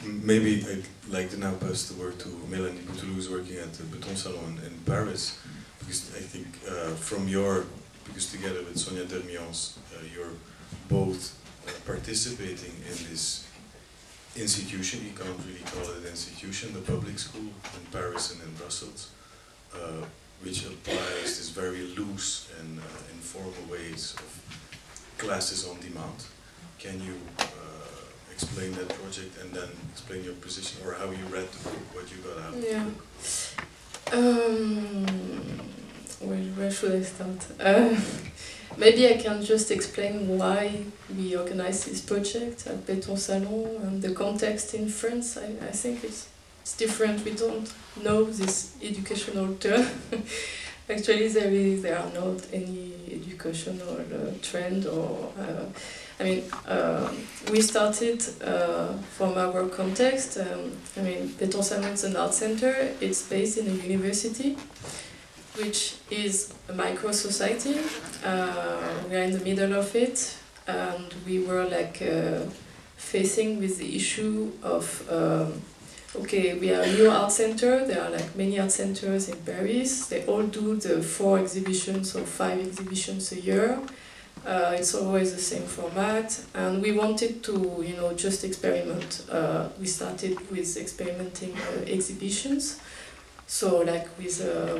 Maybe I'd like to now pass the word to Mélanie Bouteloup, who's working at the Betonsalon in Paris, because I think because together with Sonia Dermience, you're both participating in this institution. You can't really call it an institution, the public school in Paris and in Brussels, which applies this very loose and informal ways of classes on demand. Can you explain that project and then explain your position, or how you read the book, what you got out of the book? Where should I start? Maybe I can just explain why we organize this project at Betonsalon and the context in France. I think it's different. We don't know this educational term. Actually, there are not any educational trend or. We started from our context. Betonsalon is an art center. It's based in a university, which is a micro-society. We are in the middle of it, and we were facing with the issue of, we are a new art center. There are many art centers in Paris. They all do the 4 exhibitions or 5 exhibitions a year. It's always the same format, and we wanted to, just experiment. We started with experimenting exhibitions. So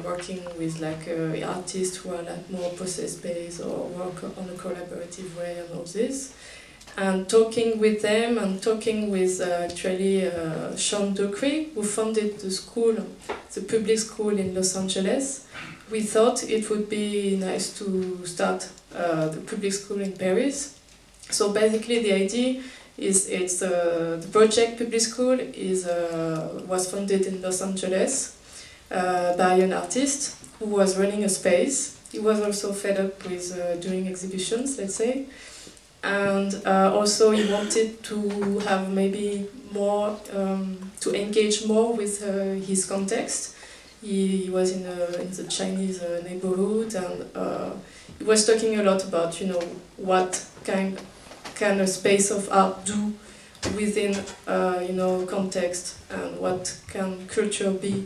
working with artists who are more process-based or work on a collaborative way and all this. And talking with them and talking with Sean Ducree, who founded the school, the public school in Los Angeles. We thought it would be nice to start the public school in Paris. So basically the idea is the project public school was founded in Los Angeles by an artist who was running a space. He was also fed up with doing exhibitions, let's say. And also he wanted to have maybe more, to engage more with his context. He was in the Chinese neighborhood, and he was talking a lot about, what kind of space of art do within, context, and what can culture be,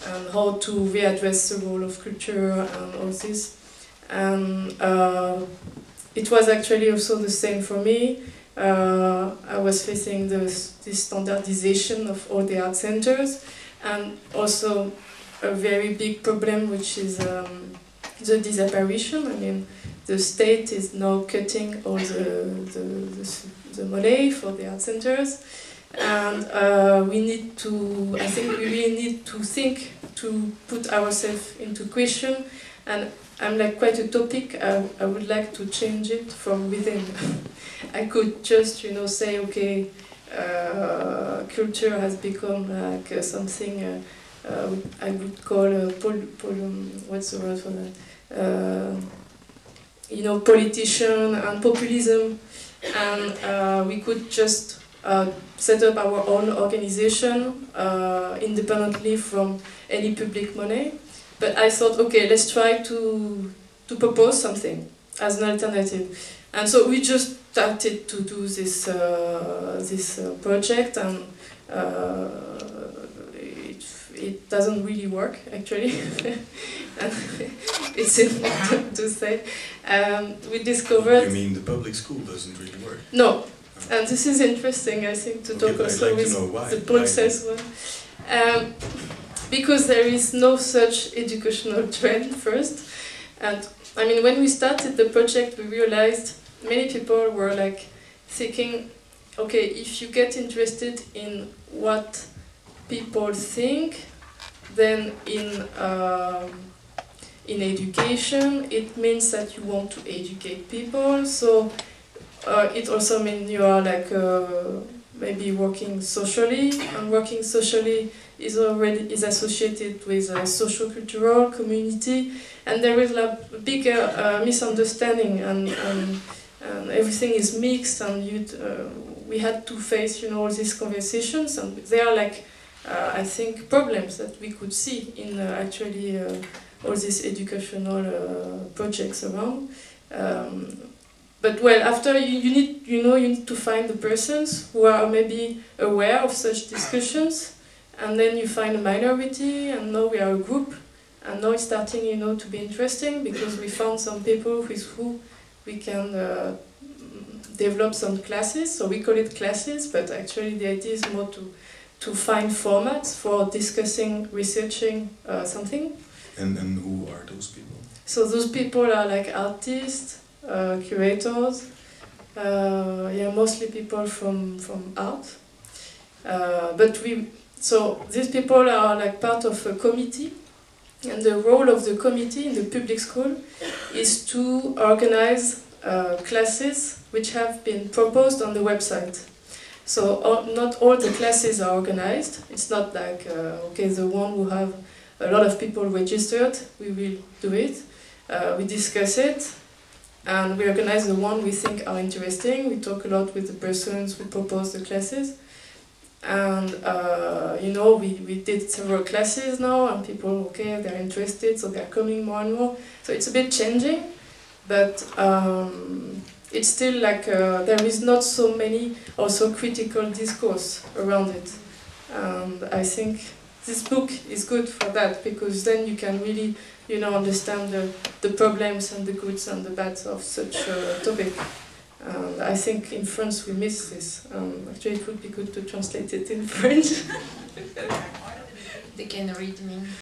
and how to readdress the role of culture and all this. And it was actually also the same for me. I was facing this standardization of all the art centers, and also a very big problem, which is the disapparition. The state is now cutting all the money for the art centers, and I think we really need to think, to put ourselves into question. And I'm quite utopic. I would like to change it from within. I could just, say, okay, culture has become something I would call what's the word for that? Politician and populism, and we could just set up our own organization independently from any public money. But I thought, okay, let's try to propose something as an alternative. And so we just started to do this project, and it doesn't really work, actually. It's important to say. We discovered... You mean the public school doesn't really work? No. And this is interesting, I think, to talk also with the process one. Because there is no such educational trend first. And when we started the project, we realized many people were thinking, okay, if you get interested in what people think, then in education, it means that you want to educate people. So it also means you are maybe working socially, and working socially is associated with a socio-cultural community, and there is a bigger misunderstanding, and everything is mixed, and we had to face all these conversations, and they are I think problems that we could see in all these educational projects around. But well, after you need to find the persons who are maybe aware of such discussions, and then you find a minority, and now we are a group, and now it's starting, to be interesting because we found some people with who we can develop some classes. So we call it classes, but actually the idea is more to find formats for discussing, researching something. And who are those people? So those people are like artists, curators, mostly people from art. So these people are like part of a committee, and the role of the committee in the public school is to organize classes which have been proposed on the website. So not all the classes are organized. It's not like, the one who have a lot of people registered, we will do it. We discuss it, and we organize the one we think are interesting. We talk a lot with the persons who propose the classes. And, we did several classes now, and people, they're interested, so they're coming more and more. So it's a bit changing, but it's still like there is not so many also critical discourse around it. And I think this book is good for that, because then you can really, understand the problems and the goods and the bads of such a topic. And I think in France we miss this. Actually, it would be good to translate it in French. They can read me.